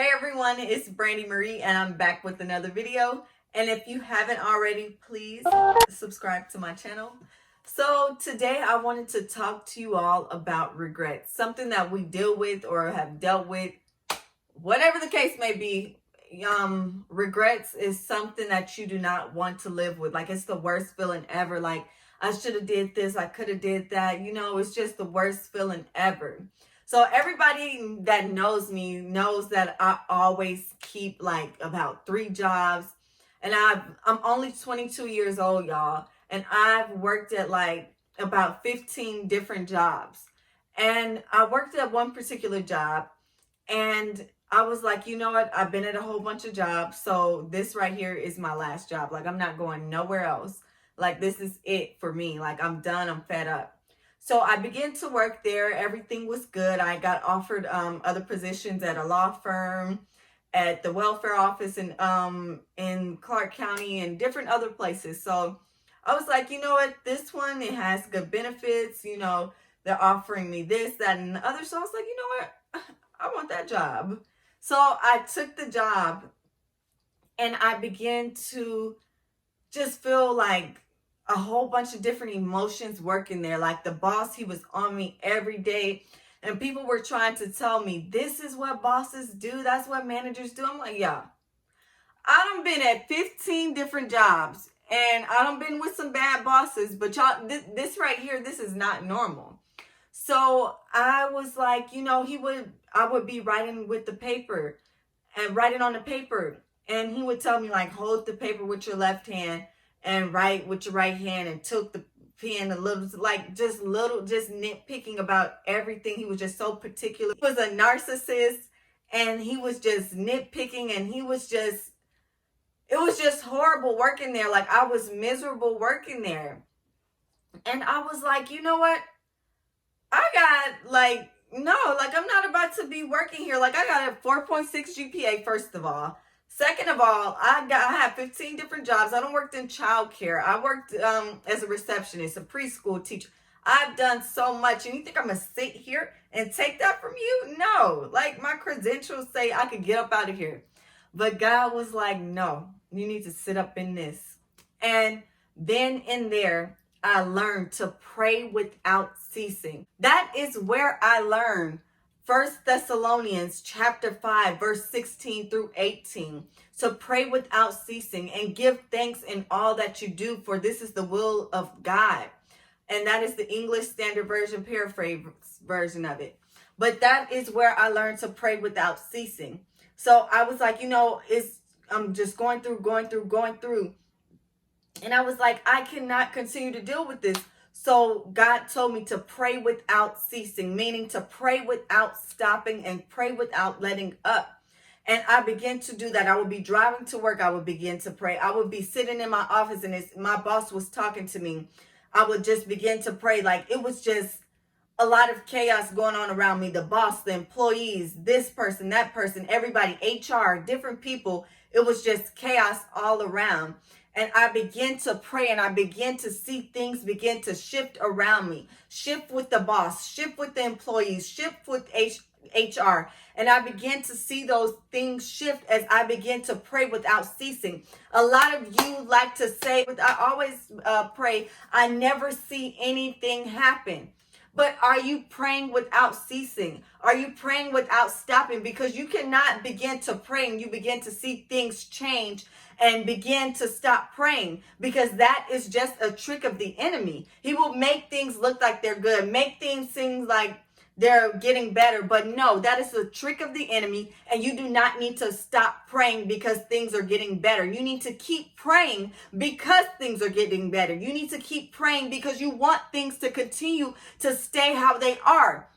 Hey everyone, it's Brandy Marie and I'm back with another video. And if you haven't already, please subscribe to my channel. So today I wanted to talk to you all about regrets, something that we deal with or have dealt with, whatever the case may be. Regrets is something that you do not want to live with. Like, it's the worst feeling ever. Like, I should have did this, I could have did that. It's just the worst feeling ever. So everybody that knows me knows that I always keep like about 3 jobs. And I'm only 22 years old, y'all. And I've worked at like about 15 different jobs. And I worked at one particular job and I was like, you know what? I've been at a whole bunch of jobs. So this right here is my last job. Like, I'm not going nowhere else. Like, this is it for me. Like, I'm done. I'm fed up. So I began to work there. Everything was good. I got offered other positions at a law firm, at the welfare office in Clark County and different other places. So I was like, you know what? This one, it has good benefits. They're offering me this, that, and the other. So I was like, you know what? I want that job. So I took the job and I began to just feel like a whole bunch of different emotions working there. Like, the boss, he was on me every day. And people were trying to tell me, this is what bosses do. That's what managers do. I'm like, yeah. I done been at 15 different jobs. And I done been with some bad bosses. But y'all, this right here, this is not normal. So I was like, I would be writing with the paper and writing on the paper. And he would tell me, like, hold the paper with your left hand and write with your right hand, and took the pen just nitpicking about everything. He was just so particular. He was a narcissist and he was just nitpicking, and it was just horrible working there. Like, I was miserable working there. And I was like, you know what? I'm not about to be working here. Like, I got a 4.6 GPA, first of all. Second of all, I have 15 different jobs. I don't worked in childcare. I worked as a receptionist, a preschool teacher. I've done so much. And you think I'm going to sit here and take that from you? No. Like, my credentials say I could get up out of here. But God was like, no, you need to sit up in this. And then in there, I learned to pray without ceasing. That is where I learned 1 Thessalonians chapter 5, verse 16 through 18. To pray without ceasing and give thanks in all that you do, for this is the will of God. And that is the English Standard Version paraphrase version of it. But that is where I learned to pray without ceasing. So I was like, I'm just going through. And I was like, I cannot continue to deal with this. So God told me to pray without ceasing, meaning to pray without stopping and pray without letting up. And I began to do that. I would be driving to work. I would begin to pray. I would be sitting in my office and my boss was talking to me. I would just begin to pray. Like, it was just a lot of chaos going on around me. The boss, the employees, this person, that person, everybody, HR, different people. It was just chaos all around. And I began to pray and I began to see things begin to shift around me. Shift with the boss, shift with the employees, shift with HR. And I began to see those things shift as I began to pray without ceasing. A lot of you like to say, I always pray, I never see anything happen. But are you praying without ceasing? Are you praying without stopping? Because you cannot begin to pray and you begin to see things change and begin to stop praying, because that is just a trick of the enemy. He will make things look like they're good, make things seem like they're getting better. But no, that is a trick of the enemy. And you do not need to stop praying because things are getting better. You need to keep praying because things are getting better. You need to keep praying because you want things to continue to stay how they are.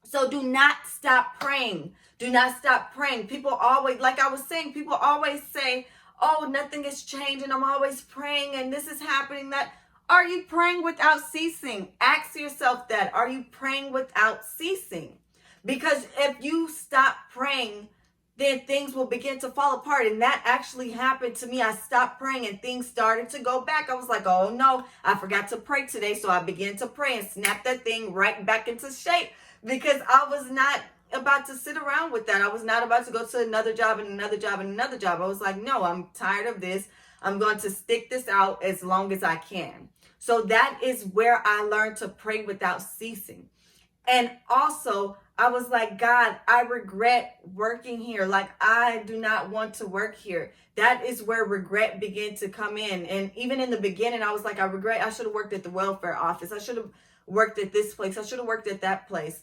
So do not stop praying. Do not stop praying. People always, like I was saying, people always say, oh, nothing is changing. I'm always praying and this is happening, that. Are you praying without ceasing? Ask yourself that. Are you praying without ceasing? Because if you stop praying, then things will begin to fall apart. And that actually happened to me. I stopped praying and things started to go back. I was like, oh no, I forgot to pray today. So I began to pray and snap that thing right back into shape, because I was not about to sit around with that. I was not about to go to another job and another job and another job. I was like, no, I'm tired of this. I'm going to stick this out as long as I can. So that is where I learned to pray without ceasing. And also, I was like, God, I regret working here. Like, I do not want to work here. That is where regret began to come in. And even in the beginning, I was like, I regret, I should have worked at the welfare office. I should have worked at this place. I should have worked at that place.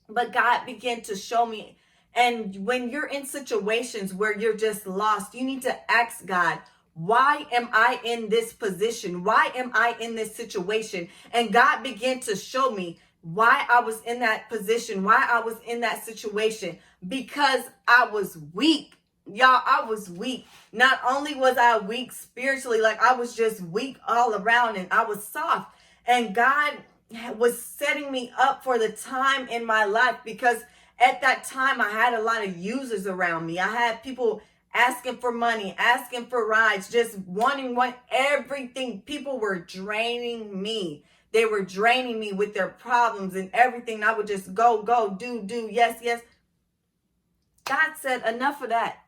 But God began to show me. And when you're in situations where you're just lost, you need to ask God, why am I in this position? Why am I in this situation? And God began to show me why I was in that position, why I was in that situation, because I was weak. Y'all, I was weak. Not only was I weak spiritually, like I was just weak all around, and I was soft. And God was setting me up for the time in my life, because at that time I had a lot of users around me. I had people asking for money, asking for rides, just wanting everything. People were draining me. They were draining me with their problems and everything. I would just go, do, yes. God said, enough of that.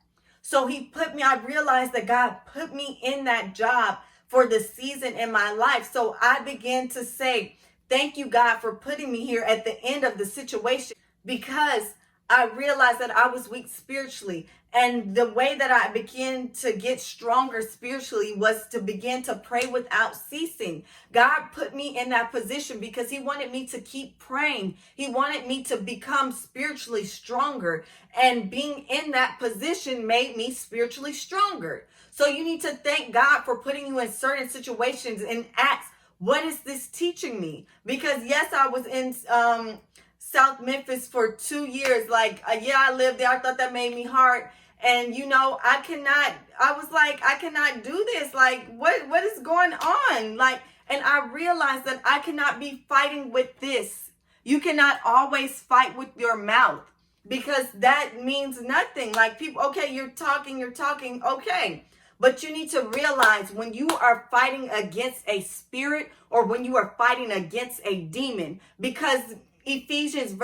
So I realized that God put me in that job for the season in my life. So I began to say, thank you, God, for putting me here at the end of the situation, because I realized that I was weak spiritually. And the way that I began to get stronger spiritually was to begin to pray without ceasing. God put me in that position because he wanted me to keep praying. He wanted me to become spiritually stronger. And being in that position made me spiritually stronger. So you need to thank God for putting you in certain situations and ask, what is this teaching me? Because yes, I was in South Memphis for 2 years. Like, I lived there. I thought that made me hard. And, I cannot do this. Like, what is going on? Like, and I realized that I cannot be fighting with this. You cannot always fight with your mouth, because that means nothing. Like, people, okay, you're talking, okay. But you need to realize when you are fighting against a spirit or when you are fighting against a demon, because Ephesians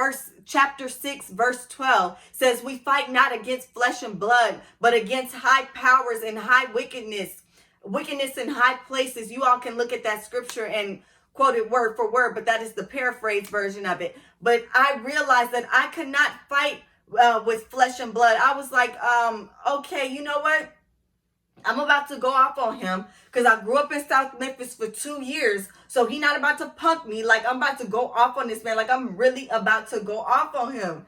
chapter 6, verse 12 says, we fight not against flesh and blood, but against high powers and high wickedness in high places. You all can look at that scripture and quote it word for word, but that is the paraphrase version of it. But I realized that I could not fight with flesh and blood. I was like, okay, you know what? I'm about to go off on him because I grew up in South Memphis for 2 years. So he not about to punk me. Like, I'm about to go off on this man. Like, I'm really about to go off on him.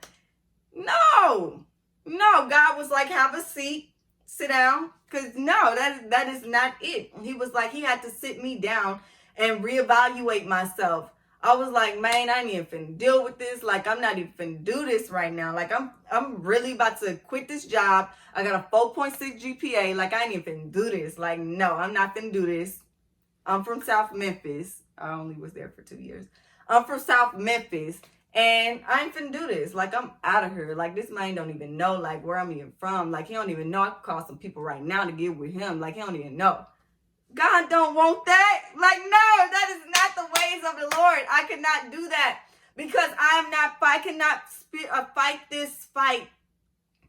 No, God was like, have a seat, sit down. Because no, that is not it. He was like, he had to sit me down and reevaluate myself. I was like, man, I ain't even finna deal with this. Like, I'm not even finna do this right now. Like, I'm really about to quit this job. I got a 4.6 GPA. Like, I ain't even finna do this. Like, no, I'm not finna do this. I'm from South Memphis. I only was there for 2 years. I'm from South Memphis. And I ain't finna do this. Like, I'm out of here. Like, this man don't even know, like, where I'm even from. Like, he don't even know. I could call some people right now to get with him. Like, he don't even know. God don't want that. Like, no, that is not the ways of the Lord. I could not do that because I cannot fight this fight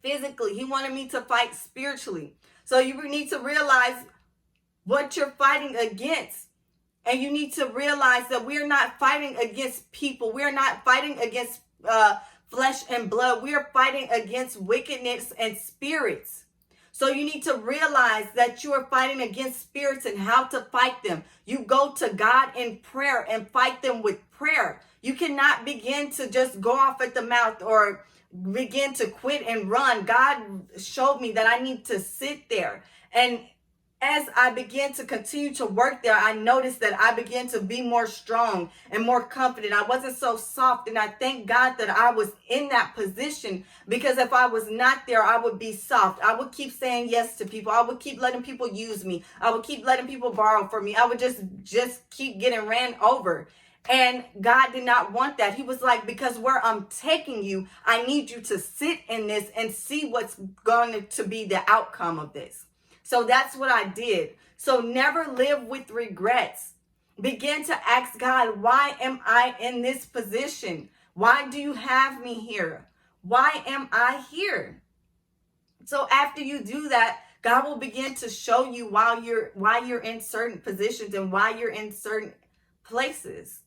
physically. He wanted me to fight spiritually. So you need to realize what you're fighting against. And you need to realize that we're not fighting against people. We're not fighting against flesh and blood. We are fighting against wickedness and spirits. So you need to realize that you are fighting against spirits and how to fight them. You go to God in prayer and fight them with prayer. You cannot begin to just go off at the mouth or begin to quit and run. God showed me that I need to sit there. And as I began to continue to work there, I noticed that I began to be more strong and more confident. I wasn't so soft. And I thank God that I was in that position, because if I was not there, I would be soft. I would keep saying yes to people. I would keep letting people use me. I would keep letting people borrow from me. I would just keep getting ran over. And God did not want that. He was like, because where I'm taking you, I need you to sit in this and see what's going to be the outcome of this. So that's what I did. So never live with regrets. Begin to ask God, why am I in this position? Why do you have me here? Why am I here? So after you do that, God will begin to show you why you're in certain positions and why you're in certain places.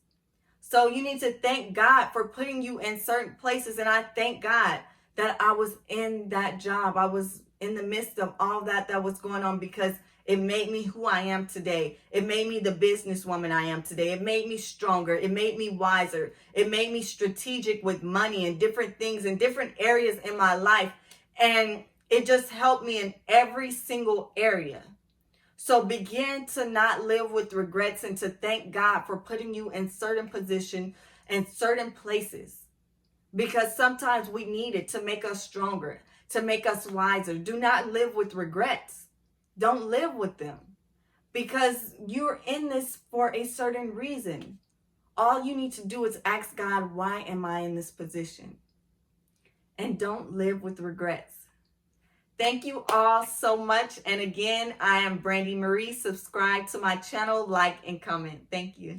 So you need to thank God for putting you in certain places. And I thank God that I was in that job. I was in the midst of all that was going on, because it made me who I am today. It made me the businesswoman I am today. It made me stronger. It made me wiser. It made me strategic with money and different things in different areas in my life. And it just helped me in every single area. So begin to not live with regrets and to thank God for putting you in certain positions and certain places. Because sometimes we need it to make us stronger, to make us wiser. Do not live with regrets. Don't live with them, because you're in this for a certain reason. All you need to do is ask God, why am I in this position? And don't live with regrets. Thank you all so much. And again, I am Brandy Marie. Subscribe to my channel, like, and comment. Thank you.